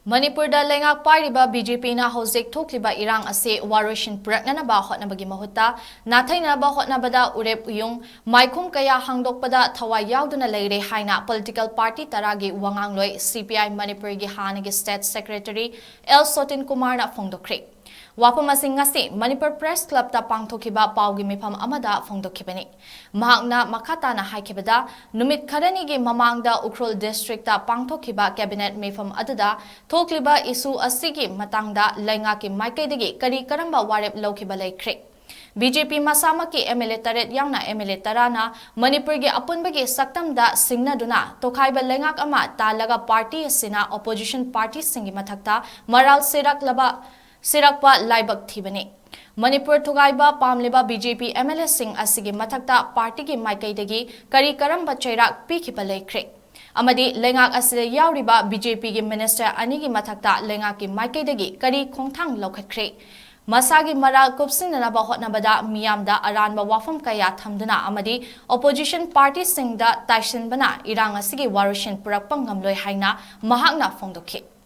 Manipurda lengak pairiba BJP na hojik thokliba irang ase warishin puraknanaba hotnabagi mahutta nathainaba hotnabada urep uyung maikhum kaya hangdokpada thawai yauduna leire haina political party taragi wangangloi CPI Manipur gi hanagi state secretary 𝐿 na phongdokre wapam asing ngasi Manipur Press Club ta pangthokiba paugi mifam amada phongdokhibani mahakna makhatana haikibada numit kharani gi mamangda Ukhrul district ta pangthokiba cabinet mifam aduda thokliba isu asigi matangda laingaki maikaidagi kari karamba warep lokhiba laikhre BJP masamaki MLA taret yangna MLA tarana Manipur gi apunbagi saktamda singnaduna tokhaiba lengak ama talaga party asina opposition party singi mathakta maral sirakpa laibak thibani Manipur thugaiba pamliba BJP MLA sing asigi mathakta party gi maikaidagi kari karamba chairak pikhiba laikhre amadi lengak asile yauriba BJP gi minister anigi mathakta lengak gi maikaidagi kari khongthang lokhatkre masagi maral kupsinanaba hotnabada miyamda aranba wafam kaya thamduna amadi opposition party singda taisinbana irang asigi warishin purakpa ngamloi haina mahakna phongdokhi